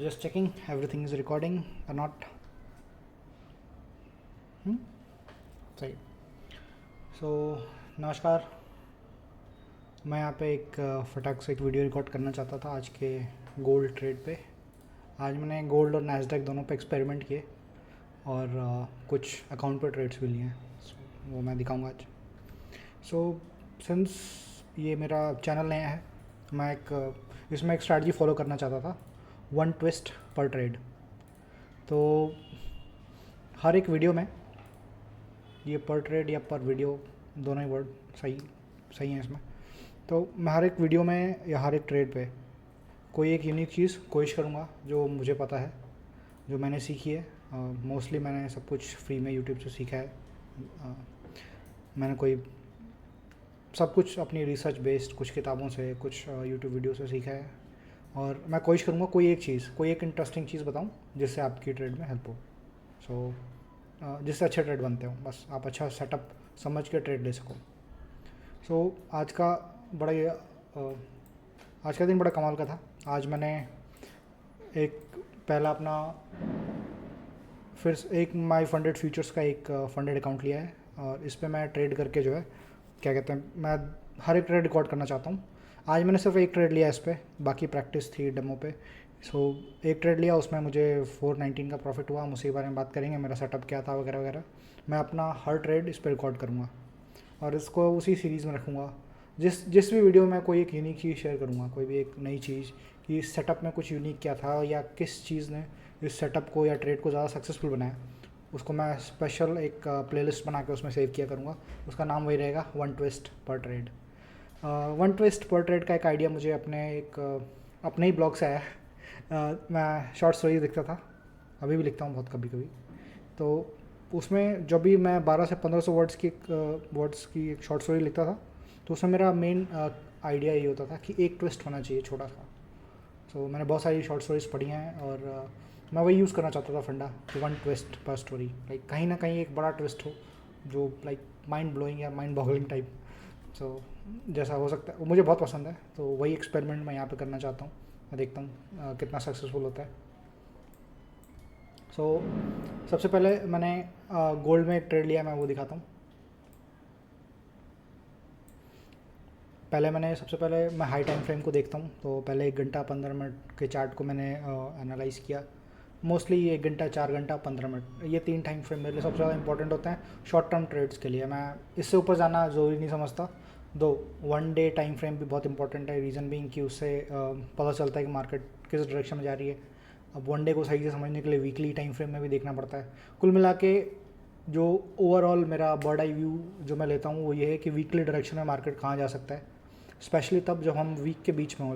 just checking everything is recording or not. सही. So नमस्कार. मैं यहाँ पे एक फटाक से एक वीडियो रिकॉर्ड करना चाहता था आज के गोल्ड ट्रेड पे. आज मैंने गोल्ड और नैस्डैक दोनों पे एक्सपेरिमेंट किए और कुछ अकाउंट पे ट्रेड्स भी लिए हैं. वो मैं दिखाऊंगा आज. सिंस ये मेरा चैनल नया है, मैं इसमें एक स्ट्रैटेजी फॉलो करना चाहता था, 1 ट्विस्ट पर ट्रेड. तो हर एक वीडियो में ये पर ट्रेड या पर वीडियो दोनों ही वर्ड सही हैं इसमें. तो मैं हर एक वीडियो में या हर एक ट्रेड पे कोई एक यूनिक चीज़ कोशिश करूँगा जो मुझे पता है, जो मैंने सीखी है. मोस्टली मैंने सब कुछ फ्री में यूट्यूब से सीखा है. मैंने सब कुछ अपनी रिसर्च बेस्ड कुछ किताबों से, कुछ यूट्यूब वीडियो से सीखा है. और मैं कोशिश करूँगा कोई एक इंटरेस्टिंग चीज़ बताऊँ जिससे आपकी ट्रेड में हेल्प हो. जिससे अच्छे ट्रेड बनते हो, बस आप अच्छा सेटअप समझ के ट्रेड ले सको. आज का दिन बड़ा कमाल का था. आज मैंने एक माई फंडेड फ्यूचर्स का एक फंडेड अकाउंट लिया है और इस पर मैं ट्रेड करके जो है क्या कहते हैं, मैं हर एक ट्रेड रिकॉर्ड करना चाहता हूँ. आज मैंने सिर्फ एक ट्रेड लिया इस पर, बाकी प्रैक्टिस थी डेमो पे. एक ट्रेड लिया, उसमें मुझे 419 का प्रॉफिट हुआ. हम उसी के बारे में बात करेंगे, मेरा सेटअप क्या था वगैरह वगैरह. मैं अपना हर ट्रेड इस पर रिकॉर्ड करूँगा और इसको उसी सीरीज़ में रखूँगा. जिस भी वीडियो में कोई एक यूनिक चीज़ शेयर करूँगा, कोई भी एक नई चीज़ कि इस सेटअप में कुछ यूनिक क्या था या किस चीज़ ने इस सेटअप को या ट्रेड को ज़्यादा सक्सेसफुल बनाया, उसको मैं स्पेशल एक प्लेलिस्ट बना के उसमें सेव किया करूँगा. उसका नाम वही रहेगा, 1 ट्विस्ट पर ट्रेड. 1 ट्विस्ट पर ट्रेड का एक आइडिया मुझे अपने ही ब्लॉग से आया. मैं शॉर्ट स्टोरीज लिखता था, अभी भी लिखता हूँ बहुत कभी कभी. तो उसमें जब भी मैं 1200 से 1500 वर्ड्स की एक शॉर्ट स्टोरी लिखता था, तो उसमें मेरा मेन आइडिया ये होता था कि एक ट्विस्ट होना चाहिए छोटा सा. मैंने बहुत सारी शॉर्ट स्टोरीज पढ़ी हैं और मैं वही यूज़ करना चाहता था फंडा, 1 ट्विस्ट पर स्टोरी. कहीं ना कहीं एक बड़ा ट्विस्ट हो जो माइंड ब्लोइंग या माइंड बॉगलिंग टाइप. जैसा हो सकता है वो मुझे बहुत पसंद है. तो वही एक्सपेरिमेंट मैं यहाँ पे करना चाहता हूँ. मैं देखता हूँ कितना सक्सेसफुल होता है. सबसे पहले मैंने गोल्ड में एक ट्रेड लिया, मैं वो दिखाता हूँ. सबसे पहले मैं हाई टाइम फ्रेम को देखता हूँ. तो पहले 1 घंटा 15 मिनट के चार्ट को मैंने एनालाइज़ किया. मोस्टली 1 घंटा, 4 घंटा, 15 मिनट, ये 3 टाइम फ्रेम मेरे लिए सबसे ज़्यादा इंपॉर्टेंट होते हैं शॉर्ट टर्म ट्रेड्स के लिए. मैं इससे ऊपर जाना ज़रूरी नहीं समझता. 1 डे टाइम फ्रेम भी बहुत इंपॉर्टेंट है. रीज़न बीइंग कि उससे पता चलता है कि मार्केट किस डायरेक्शन में जा रही है. अब 1 डे को सही से समझने के लिए वीकली टाइम फ्रेम में भी देखना पड़ता है. कुल मिला के जो ओवरऑल मेरा बर्ड आई व्यू जो मैं लेता हूँ वो ये है कि वीकली डायरेक्शन में मार्केट कहाँ जा सकता है, स्पेशली तब जब हम वीक के बीच में हो.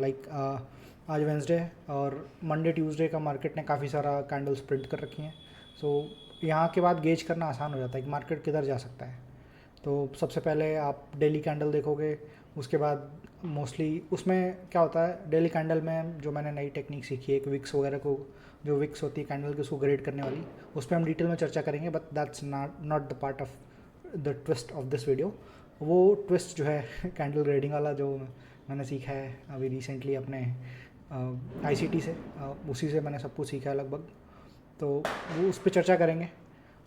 आज वेंसडे है और मंडे ट्यूसडे का मार्केट ने काफ़ी सारा कैंडल्स प्रिंट कर रखी हैं. यहाँ के बाद गेज करना आसान हो जाता है कि मार्केट किधर जा सकता है. तो सबसे पहले आप डेली कैंडल देखोगे, उसके बाद मोस्टली उसमें क्या होता है, डेली कैंडल में जो मैंने नई टेक्निक सीखी है, एक विक्स वगैरह को, जो विक्स होती है कैंडल की, उसको ग्रेड करने वाली, उस पर हम डिटेल में चर्चा करेंगे. But that's not the part of the twist of this video. वो ट्विस्ट जो है कैंडल ग्रेडिंग वाला, जो मैंने सीखा है अभी रिसेंटली अपने ICT से, उसी से मैंने सब कुछ सीखा है लगभग. तो वो उस पर चर्चा करेंगे.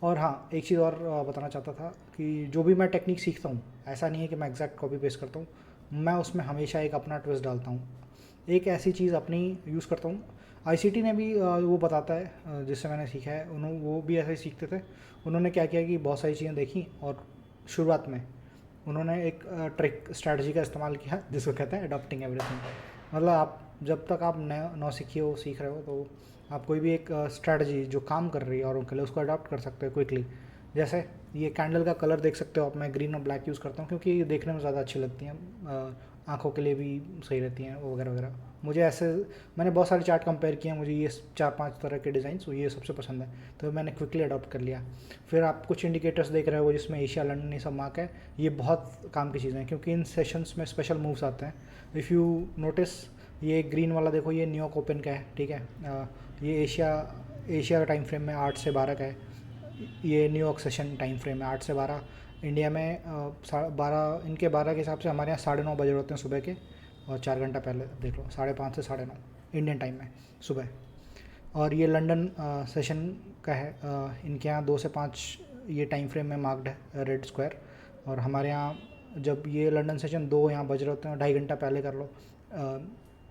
और हाँ, एक चीज़ और बताना चाहता था कि जो भी मैं टेक्निक सीखता हूँ, ऐसा नहीं है कि मैं एग्जैक्ट कॉपी पेस्ट करता हूँ. मैं उसमें हमेशा एक अपना ट्विस्ट डालता हूँ, एक ऐसी चीज़ अपनी यूज़ करता हूँ. ICT ने भी वो बताता है जिससे मैंने सीखा है, वो भी ऐसे ही सीखते थे. उन्होंने क्या किया कि बहुत सारी चीज़ें देखी और शुरुआत में उन्होंने एक ट्रिक स्ट्रैटेजी का इस्तेमाल किया जिसको कहते हैं अडॉप्टिंग एवरीथिंग. मतलब आप जब तक आप नौ सीख रहे हो, तो आप कोई भी एक स्ट्रैटेजी जो काम कर रही है औरों के लिए, उसको अडॉप्ट कर सकते हो क्विकली. जैसे ये कैंडल का कलर देख सकते हो आप, मैं ग्रीन और ब्लैक यूज़ करता हूँ क्योंकि ये देखने में ज़्यादा अच्छी लगती हैं, आँखों के लिए भी सही रहती हैं वगैरह वगैरह. मुझे ऐसे मैंने बहुत सारे चार्ट कंपेयर किए हैं, मुझे ये 4-5 तरह के डिज़ाइन ये सबसे पसंद है, तो मैंने क्विकली अडॉप्ट कर लिया. फिर आप कुछ इंडिकेटर्स देख रहे हो जिसमें एशिया, लंडन, ये सब मार्क है. ये बहुत काम की चीज़ें हैं क्योंकि इन सेशंस में स्पेशल मूव्स आते हैं. इफ़ यू नोटिस, ये ग्रीन वाला देखो, ये न्यूयॉर्क ओपन का है, ठीक है. ये एशिया का टाइम फ्रेम में 8 से 12 का है. ये न्यूयॉर्क सेशन टाइम फ्रेम है 8 से 12. इंडिया में 12, इनके 12 के हिसाब से हमारे यहाँ 9:30 बजे होते हैं सुबह के, और 4 घंटा पहले देख लो, 5:30 से 9:30 इंडियन टाइम में सुबह. और ये लंदन सेशन का है। इनके यहाँ 2 से 5 ये टाइम फ्रेम में मार्क्ड है रेड स्क्वायर, और हमारे यहाँ जब ये लंदन सेशन 2 यहाँ बज रहे होते हैं, 2.5 घंटा पहले कर लो,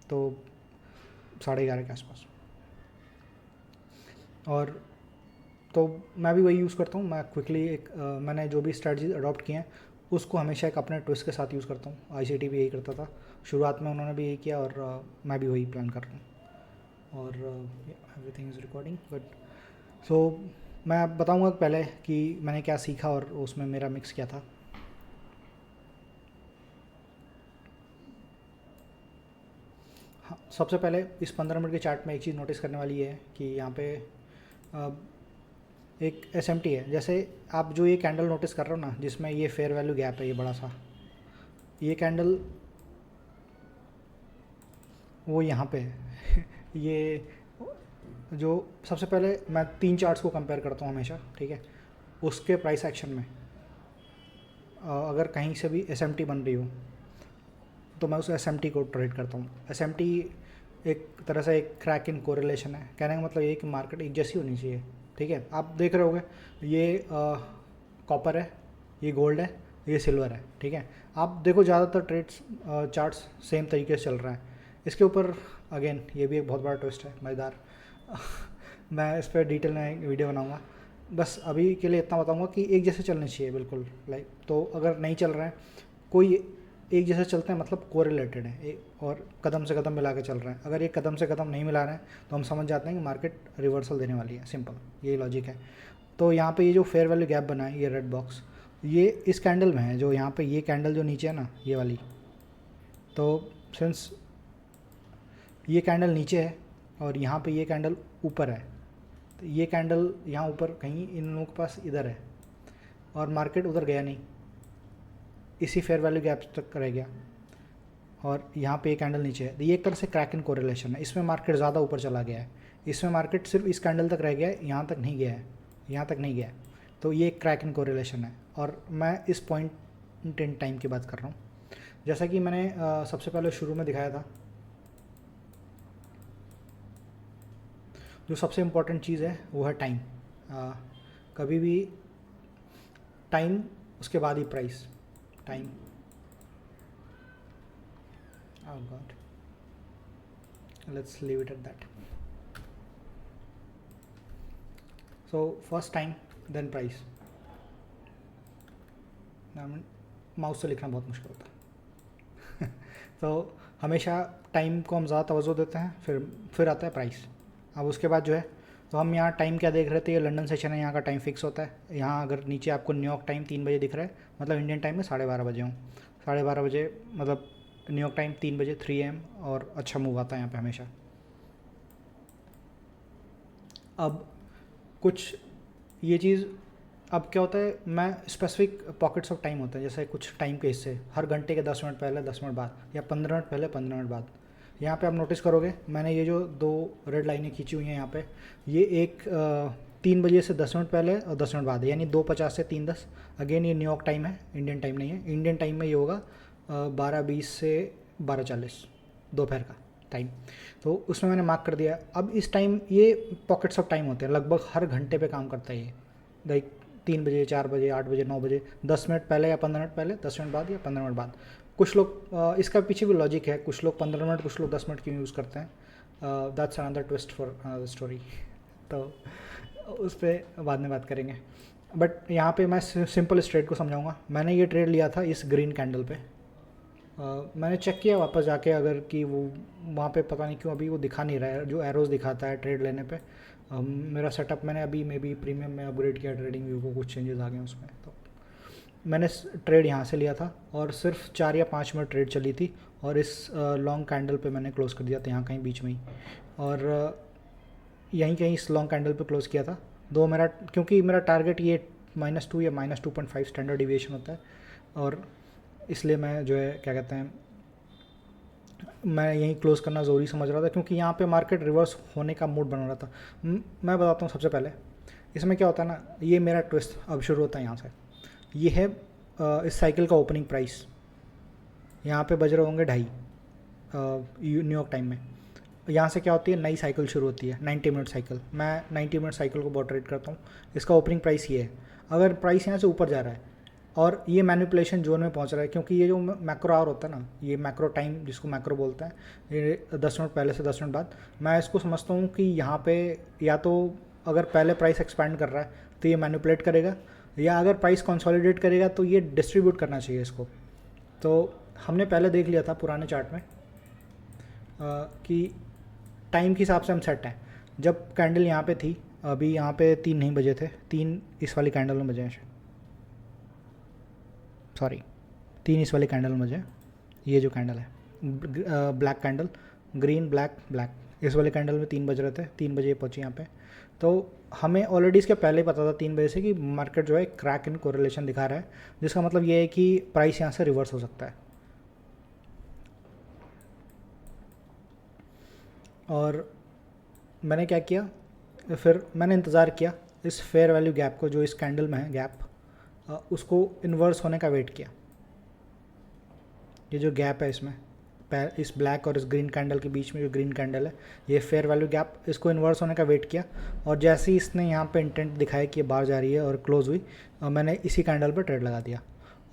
तो 11:30 के आसपास। और तो मैं भी वही यूज़ करता हूँ। मैं क्विकली मैंने जो भी स्ट्रेटजी अडॉप्ट किए हैं उसको हमेशा एक अपने ट्विस्ट के साथ यूज़ करता हूँ। ICT भी यही करता था शुरुआत में, उन्होंने भी यही किया, और मैं भी वही प्लान कर रहा हूँ। और एवरीथिंग इज़ रिकॉर्डिंग गुड। सो मैं बताऊँगा पहले कि मैंने क्या सीखा और उसमें मेरा मिक्स क्या था। हाँ, सबसे पहले इस 15 मिनट के चार्ट में एक चीज़ नोटिस करने वाली है कि यहाँ पे एक SMT है। जैसे आप जो ये कैंडल नोटिस कर रहे हो ना, जिसमें ये फेयर वैल्यू गैप है, ये बड़ा सा, ये कैंडल वो यहाँ पे है ये जो सबसे पहले मैं 3 चार्ट्स को कंपेयर करता हूँ हमेशा, ठीक है। उसके प्राइस एक्शन में अगर कहीं से भी SMT बन रही हो तो मैं उस SMT को ट्रेड करता हूँ। SMT एक तरह से एक क्रैक इन कोरिलेशन है। कहने का मतलब ये कि मार्केट एक जैसी होनी चाहिए, ठीक है। आप देख रहे होगे ये कॉपर है, ये गोल्ड है, ये सिल्वर है, ठीक है। आप देखो ज़्यादातर ट्रेड्स चार्ट्स सेम तरीके से चल रहा है। इसके ऊपर अगेन ये भी एक बहुत बड़ा ट्विस्ट है, मज़ेदार मैं इस पर डिटेल में वीडियो बनाऊंगा। बस अभी के लिए इतना बताऊंगा कि एक जैसे चलने चाहिए बिल्कुल, लाइक। तो अगर नहीं चल रहे हैं कोई एक जैसे चलते हैं मतलब कोरिलेटेड है और कदम से कदम मिला के चल रहे हैं। अगर एक कदम से कदम नहीं मिला रहे हैं तो हम समझ जाते हैं कि मार्केट रिवर्सल देने वाली है। सिंपल यही लॉजिक है। तो यहाँ पे ये जो फेयर वैल्यू गैप बना है, ये रेड बॉक्स, ये इस कैंडल में है। जो यहाँ पे ये कैंडल जो नीचे है ना, ये वाली, तो सिंस ये कैंडल नीचे है और यहाँ पे ये कैंडल ऊपर है, तो ये कैंडल यहाँ ऊपर कहीं इन लोगों के पास इधर है और मार्केट उधर गया नहीं, इसी फेयर वैल्यू गैप तक रह गया और यहाँ पे ये कैंडल नीचे है। ये एक तरह से क्रैक इन कोरिलेशन है। इसमें मार्केट ज़्यादा ऊपर चला गया है, इसमें मार्केट सिर्फ इस कैंडल तक रह गया है, यहाँ तक नहीं गया है, यहाँ तक नहीं गया है। तो ये एक क्रैक इन कोरिलेशन है और मैं इस पॉइंट इन टाइम की बात कर रहा हूँ। जैसा कि मैंने सबसे पहले शुरू में दिखाया था, जो सबसे इम्पोर्टेंट चीज़ है वो है टाइम। कभी भी टाइम, उसके बाद ही price. Time, oh god, let's leave it at that. So first time then price। Mouse से लिखना बहुत मुश्किल होता है तो हमेशा टाइम को हम ज़्यादा तवज्जो देते हैं, फिर आता है प्राइस। अब उसके बाद जो है, तो हम यहाँ टाइम क्या देख रहे थे, ये लंदन सेशन है, यहाँ का टाइम फिक्स होता है। यहाँ अगर नीचे आपको न्यूयॉर्क टाइम 3 बजे दिख रहा है, मतलब इंडियन टाइम में 12:30 बजे हूँ, 12:30 बजे मतलब न्यूयॉर्क टाइम 3 बजे 3 AM, और अच्छा मूव आता है यहाँ पे हमेशा। अब कुछ ये चीज़, अब क्या होता है, मैं स्पेसिफिक पॉकेट्स ऑफ टाइम होता है, जैसे कुछ टाइम के हिस्से हर घंटे के 10 मिनट पहले, 10 मिनट बाद, या 15 मिनट पहले, 15 मिनट बाद। यहाँ पे आप नोटिस करोगे मैंने ये जो 2 रेड लाइनें खींची हुई हैं यहाँ पे, ये एक 3 बजे से 10 मिनट पहले और 10 मिनट बाद, यानी 2:50 से 3:10। अगेन ये न्यूयॉर्क टाइम है, इंडियन टाइम नहीं है। इंडियन टाइम में ये होगा 12:20 से 12:40 दोपहर का टाइम। तो उसमें मैंने मार्क कर दिया। अब इस टाइम ये पॉकेट्स ऑफ टाइम होते हैं, लगभग हर घंटे पे काम करता है ये, लाइक 3 बजे, 4 बजे, 8 बजे, 9 बजे, 10 मिनट पहले या 15 मिनट पहले, 10 मिनट बाद या 15 मिनट बाद। कुछ लोग इसका पीछे भी लॉजिक है, कुछ लोग 15 मिनट, कुछ लोग 10 मिनट क्यों यूज़ करते हैं, that's another twist for another story, तो उस पर बाद में बात करेंगे। बट यहाँ पे मैं सिंपल इस ट्रेड को समझाऊंगा। मैंने ये ट्रेड लिया था इस ग्रीन कैंडल पे। मैंने चेक किया वापस जाके, अगर कि वो वहाँ पे पता नहीं क्यों अभी वो दिखा नहीं रहा है, जो एरोज़ दिखाता है ट्रेड लेने पे। मेरा सेटअप मैंने अभी मे बी प्रीमियम में अपग्रेड किया, ट्रेडिंग व्यू को कुछ चेंजेस आ गए उसमें, तो मैंने ट्रेड यहाँ से लिया था और सिर्फ 4 या 5 मिनट ट्रेड चली थी और इस लॉन्ग कैंडल पे मैंने क्लोज़ कर दिया था, यहाँ कहीं बीच में ही, और यहीं कहीं इस लॉन्ग कैंडल पे क्लोज़ किया था। मेरा, क्योंकि मेरा टारगेट ये -2 या -2.5 स्टैंडर्ड डिविएशन होता है, और इसलिए मैं जो है क्या कहते हैं, मैं यहीं क्लोज़ करना ज़रूरी समझ रहा था, क्योंकि यहाँ पे मार्केट रिवर्स होने का मूड बन रहा था। मैं बताता हूँ सबसे पहले इसमें क्या होता है ना, ये मेरा ट्विस्ट अब शुरू होता है यहाँ से। ये है इस साइकिल का ओपनिंग प्राइस, यहाँ पे बज रहे होंगे 2:30 न्यूयॉर्क टाइम में। यहाँ से क्या होती है, नई साइकिल शुरू होती है, 90 मिनट साइकिल। मैं 90 मिनट साइकिल को बहुत ट्रेड करता हूँ। इसका ओपनिंग प्राइस ये है, अगर प्राइस यहाँ से ऊपर जा रहा है और ये मैनिपुलेशन जोन में पहुँच रहा है, क्योंकि ये जो मैक्रो आवर होता है ना, ये मैक्रो टाइम जिसको मैक्रो बोलते हैं, ये 10 मिनट पहले से 10 मिनट बाद, मैं इसको समझता हूँ कि यहाँ पे या तो अगर पहले प्राइस एक्सपैंड कर रहा है तो ये मैनिपुलेट करेगा, या अगर प्राइस कंसोलिडेट करेगा तो ये डिस्ट्रीब्यूट करना चाहिए इसको। तो हमने पहले देख लिया था पुराने चार्ट में कि टाइम के हिसाब से हम सेट हैं। जब कैंडल यहाँ पे थी, अभी यहाँ पे 3 नहीं बजे थे, 3 इस वाली कैंडल में बजे हैं, सॉरी 3 इस वाली कैंडल में बजे। ये जो कैंडल है black candle, green black black, इस वाले कैंडल में 3 बज रहे थे, 3 बजे पहुँचे यहाँ पे। तो हमें ऑलरेडी इसके पहले पता था 3 बजे से कि मार्केट जो है क्रैक इन कोरिलेशन दिखा रहा है, जिसका मतलब ये है कि प्राइस यहाँ से रिवर्स हो सकता है। और मैंने क्या किया, फिर मैंने इंतज़ार किया इस फेयर वैल्यू गैप को, जो इस कैंडल में है गैप, उसको इन्वर्स होने का वेट किया। ये जो गैप है इसमें, इस ब्लैक और इस ग्रीन कैंडल के बीच में जो ग्रीन कैंडल है, ये फेयर वैल्यू गैप, इसको इन्वर्स होने का वेट किया। और जैसे ही इसने यहाँ पे इंटेंट दिखाया कि ये बाहर जा रही है और क्लोज हुई, मैंने इसी कैंडल पर ट्रेड लगा दिया।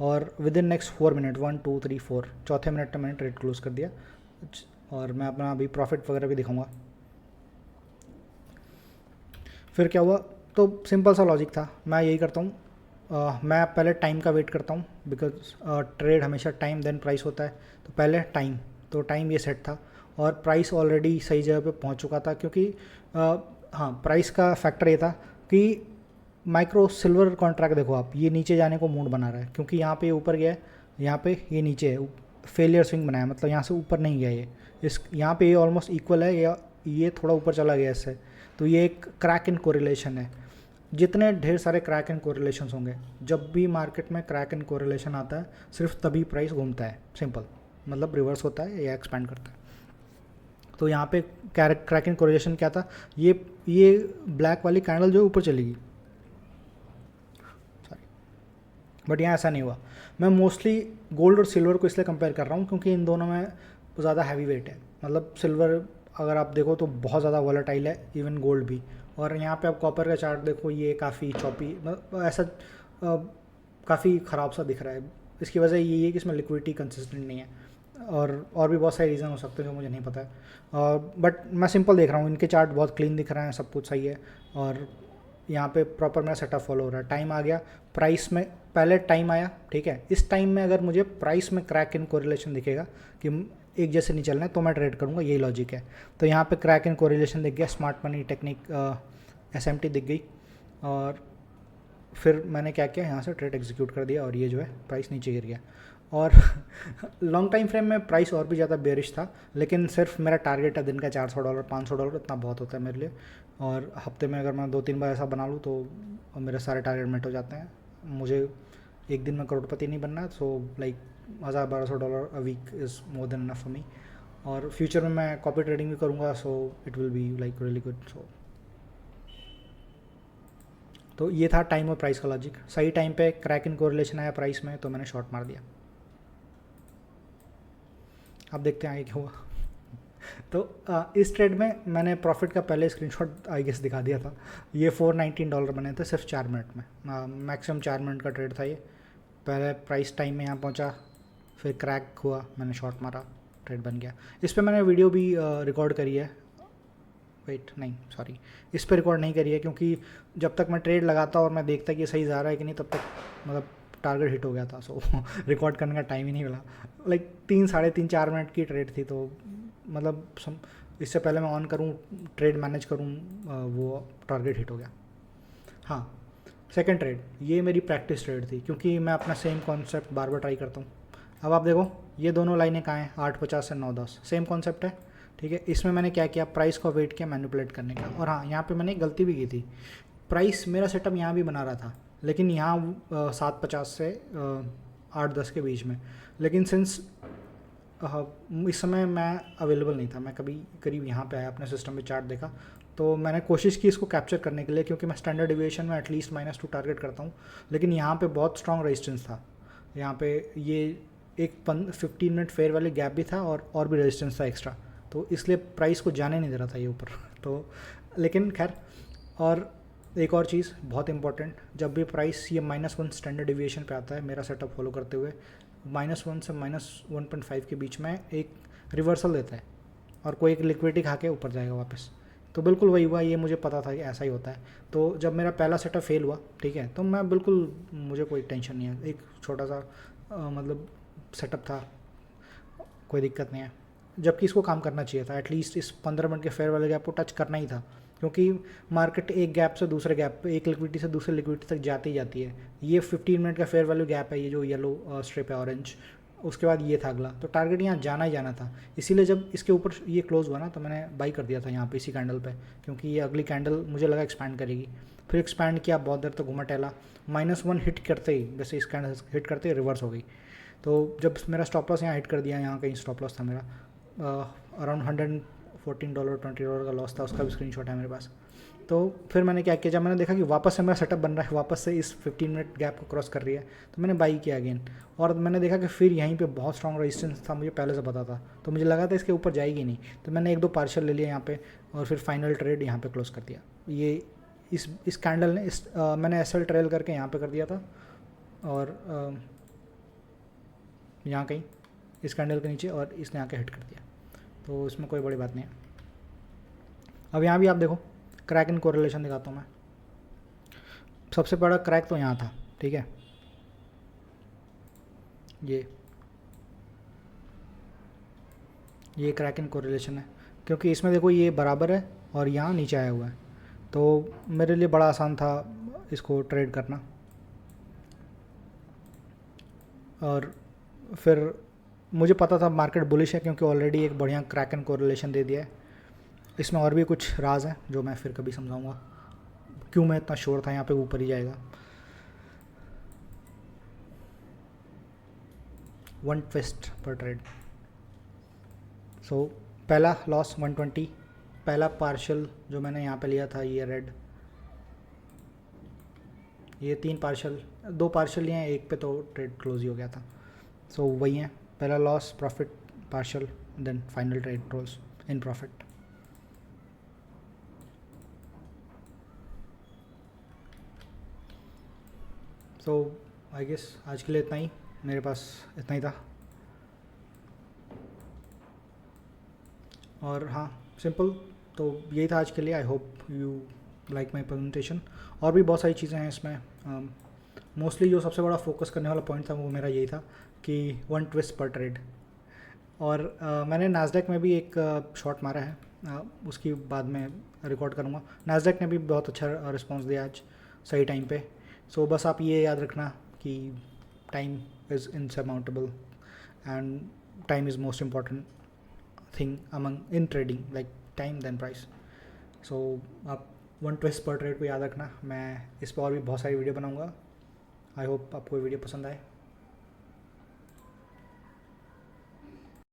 और विद इन नेक्स्ट 4 मिनट, 1 2 3 4, चौथे मिनट में मैंने ट्रेड क्लोज कर दिया। और मैं अपना अभी प्रॉफिट वगैरह भी दिखाऊंगा। फिर क्या हुआ, तो सिंपल सा लॉजिक था, मैं यही करता हूँ, मैं पहले टाइम का वेट करता हूँ, बिकॉज ट्रेड हमेशा टाइम देन प्राइस होता है। तो पहले टाइम, तो टाइम ये सेट था और प्राइस ऑलरेडी सही जगह पे पहुँच चुका था, क्योंकि हाँ, प्राइस का फैक्टर ये था कि माइक्रो सिल्वर कॉन्ट्रैक्ट देखो आप, ये नीचे जाने को मूड बना रहा है, क्योंकि यहाँ पे ऊपर गया है, यहाँ पे ये नीचे है, फेलियर स्विंग बनाया, मतलब यहाँ से ऊपर नहीं गया ये, इस यहाँ पे ये ऑलमोस्ट इक्वल है, या ये थोड़ा ऊपर चला गया इससे। तो ये एक क्रैक इन कोरिलेशन है। जितने ढेर सारे क्रैक एंड कोरिलेशंस होंगे, जब भी मार्केट में क्रैक एंड कोरिलेशन आता है, सिर्फ तभी प्राइस घूमता है, सिंपल, मतलब रिवर्स होता है या एक्सपैंड करता है। तो यहाँ पे क्रैक एंड कोरिलेशन क्या था, ये ब्लैक वाली कैंडल जो ऊपर चली गई, सॉरी, बट यहाँ ऐसा नहीं हुआ। मैं मोस्टली गोल्ड और सिल्वर को इसलिए कंपेयर कर रहा हूँ क्योंकि इन दोनों में ज़्यादा हैवी वेट है। मतलब सिल्वर अगर आप देखो तो बहुत ज़्यादा वॉलेटाइल है, इवन गोल्ड भी। और यहाँ पे आप कॉपर का चार्ट देखो, ये काफ़ी चॉपी, मतलब ऐसा काफ़ी ख़राब सा दिख रहा है। इसकी वजह ये है कि इसमें लिक्विडिटी कंसिस्टेंट नहीं है, और भी बहुत सारे रीज़न हो सकते हैं जो मुझे नहीं पता है। बट मैं सिंपल देख रहा हूँ, इनके चार्ट बहुत क्लीन दिख रहे हैं, सब कुछ सही है। और यहाँ पे प्रॉपर मेरा सेटअप फॉलो हो रहा है। टाइम आ गया, प्राइस में पहले टाइम आया, ठीक है। इस टाइम में अगर मुझे प्राइस में क्रैक इन कोरिलेशन दिखेगा कि एक जैसे नहीं चलना है, तो मैं ट्रेड करूँगा, यही लॉजिक है। तो यहाँ पे क्रैक इन कोरिलेशन दिख गया, स्मार्ट मनी टेक्निक SMT दिख गई, और फिर मैंने क्या किया, यहाँ से ट्रेड एग्जीक्यूट कर दिया, और ये जो है प्राइस नीचे गिर गया। और लॉन्ग टाइम फ्रेम में प्राइस और भी ज़्यादा बेरिश था, लेकिन सिर्फ मेरा टारगेट है दिन का $400 $500, इतना बहुत होता है मेरे लिए। और हफ्ते में अगर मैं 2-3 बार ऐसा बना लूँ तो मेरे सारे टारगेट मेट हो जाते हैं। मुझे एक दिन में करोड़पति नहीं बनना है, so like $1000-1200 a week is more than enough for me. और फ्यूचर में मैं कॉपी ट्रेडिंग भी करूँगा, so it will be like really good. तो ये था टाइम और प्राइस का लॉजिक। सही टाइम पे क्रैक इन कोरिलेशन आया प्राइस में, तो मैंने शॉर्ट मार दिया। अब देखते हैं आगे क्या हुआ। तो इस ट्रेड में मैंने प्रॉफिट का पहले स्क्रीनशॉट आई गेस दिखा दिया था। ये $419 बने थे सिर्फ 4 मिनट में, मैक्सिमम 4 मिनट का ट्रेड था ये। पहले प्राइस टाइम में यहाँ पहुँचा, फिर क्रैक हुआ, मैंने शॉर्ट मारा, ट्रेड बन गया। इस पर मैंने वीडियो भी रिकॉर्ड करी है, वेट नहीं सॉरी, इस पर रिकॉर्ड नहीं करी है, क्योंकि जब तक मैं ट्रेड लगाता और मैं देखता कि ये सही जा रहा है कि नहीं, तब तक मतलब टारगेट हिट हो गया था, सो रिकॉर्ड करने का टाइम ही नहीं मिला। लाइक 3-3.5-4 मिनट की ट्रेड थी, तो मतलब इससे पहले मैं ऑन करूँ, ट्रेड मैनेज करूँ, वो टारगेट हिट हो गया। हाँ, सेकंड ट्रेड, ये मेरी प्रैक्टिस ट्रेड थी, क्योंकि मैं अपना सेम कॉन्सेप्ट बार बार ट्राई करता हूँ। अब आप देखो, ये दोनों लाइनें कहाँ हैं, 8:50 से 9:10, सेम कॉन्सेप्ट है, ठीक है। इसमें मैंने क्या किया, प्राइस को वेट किया मैनिपुलेट करने का। और हाँ, यहाँ पे मैंने एक गलती भी की थी। प्राइस मेरा सेटअप यहाँ भी बना रहा था, लेकिन यहाँ 7:50 से 8:10 के बीच में। लेकिन सिंस इस समय मैं अवेलेबल नहीं था, मैं कभी करीब यहाँ पे आया, अपने सिस्टम में चार्ट देखा, तो मैंने कोशिश की इसको कैप्चर करने के लिए, क्योंकि मैं स्टैंडर्ड डिविएशन में एटलीस्ट -2 टारगेट करता हूँ। लेकिन यहाँ पे बहुत स्ट्रॉन्ग रेजिस्टेंस था, यहाँ पे ये एक 15 मिनट फेयर वाली गैप भी था, और भी रेजिस्टेंस था एक्स्ट्रा। तो इसलिए प्राइस को जाने नहीं दे रहा था ये ऊपर तो लेकिन खैर। और एक और चीज़ बहुत इंपॉर्टेंट, जब भी प्राइस ये -1 स्टैंडर्ड डिविएशन पे आता है मेरा सेटअप फॉलो करते हुए, -1 से -1.5 के बीच में एक रिवर्सल देता है और कोई एक लिक्विडिटी खा के ऊपर जाएगा वापस। तो बिल्कुल वही हुआ, ये मुझे पता था कि ऐसा ही होता है। तो जब मेरा पहला सेटअप फेल हुआ, ठीक है, तो मैं बिल्कुल, मुझे कोई टेंशन नहीं है, एक छोटा सा मतलब सेटअप था, कोई दिक्कत नहीं है। जबकि इसको काम करना चाहिए था, एटलीस्ट इस 15 मिनट के फेयर वाले गैप को टच करना ही था, क्योंकि मार्केट एक गैप से दूसरे गैप पे, एक लिक्विडिटी से दूसरे लिक्विडिटी तक जाती ही जाती है। ये 15 मिनट का फेयर वैल्यू गैप है, ये जो येलो स्ट्रिप है ऑरेंज, उसके बाद ये था अगला, तो टारगेट यहाँ जाना ही जाना था। इसीलिए जब इसके ऊपर ये क्लोज हुआ ना, तो मैंने बाई कर दिया था यहाँ पे इसी कैंडल पे, क्योंकि ये अगली कैंडल मुझे लगा एक्सपैंड करेगी। फिर एक्सपैंड किया, बहुत देर तक घुमा टहला, -1 हिट करते ही, जैसे इस कैंडल हिट करते ही रिवर्स हो गई। तो जब मेरा स्टॉप लॉस यहाँ हिट कर दिया, यहाँ कहीं स्टॉप लॉस था मेरा, अराउंड $114 $20 का लॉस था, उसका भी स्क्रीनशॉट है मेरे पास। तो फिर मैंने क्या किया, जब मैंने देखा कि वापस से मेरा सेटअप बन रहा है, वापस से इस 15 मिनट गैप को क्रॉस कर रही है, तो मैंने बाई किया अगेन। और मैंने देखा कि फिर यहीं पे बहुत स्ट्रॉन्ग रेजिस्टेंस था, मुझे पहले से पता था, तो मुझे लगा था इसके ऊपर जाएगी नहीं, तो मैंने 1-2 पार्शियल ले लिया यहाँ पे, और फिर फाइनल ट्रेड यहाँ पे क्लोज कर दिया। ये इस कैंडल ने मैंने एसएल ट्रेल करके यहाँ पे कर दिया था, और यहाँ कहीं इस कैंडल के नीचे, और इसने आके हिट कर दिया, तो इसमें कोई बड़ी बात नहीं है। अब यहाँ भी आप देखो, क्रैक इन कोरिलेशन दिखाता हूँ मैं। सबसे बड़ा क्रैक तो यहाँ था, ठीक है, ये क्रैक इन कोरिलेशन है, क्योंकि इसमें देखो ये बराबर है और यहाँ नीचे आया हुआ है, तो मेरे लिए बड़ा आसान था इसको ट्रेड करना। और फिर मुझे पता था मार्केट बुलिश है, क्योंकि ऑलरेडी एक बढ़िया क्रैक इन कोरिलेशन दे दिया है। इसमें और भी कुछ राज हैं जो मैं फिर कभी समझाऊंगा, क्यों मैं इतना श्योर था यहाँ पे ऊपर ही जाएगा। 1 ट्विस्ट पर ट्रेड। सो पहला लॉस 120, पहला पार्शियल जो मैंने यहाँ पे लिया था ये रेड, ये 3 पार्शियल, 2 पार्शियल लिए हैं, एक पे तो ट्रेड क्लोज ही हो गया था। सो वही है, पहला loss, profit, partial, then final trade close in profit. तो आई गेस आज के लिए इतना ही, मेरे पास इतना ही था। और हाँ, सिंपल, तो यही था आज के लिए। I hope you like my presentation. और भी बहुत सारी चीज़ें हैं इसमें, मोस्टली जो सबसे बड़ा फोकस करने वाला पॉइंट था वो मेरा यही था कि 1 ट्विस्ट पर ट्रेड। और मैंने नास्डैक में भी एक शॉट मारा है, उसकी बाद में रिकॉर्ड करूँगा। नास्डैक ने भी बहुत अच्छा रिस्पॉन्स दिया आज, सही टाइम पे। सो बस आप ये याद रखना कि time is insurmountable and time is most important thing among in trading, like time then price. So आप 1 ट्विस्ट पर ट्रेड को याद रखना। मैं इस पर और भी बहुत सारी वीडियो बनाऊँगा। आई होप आपको ये वीडियो पसंद आए।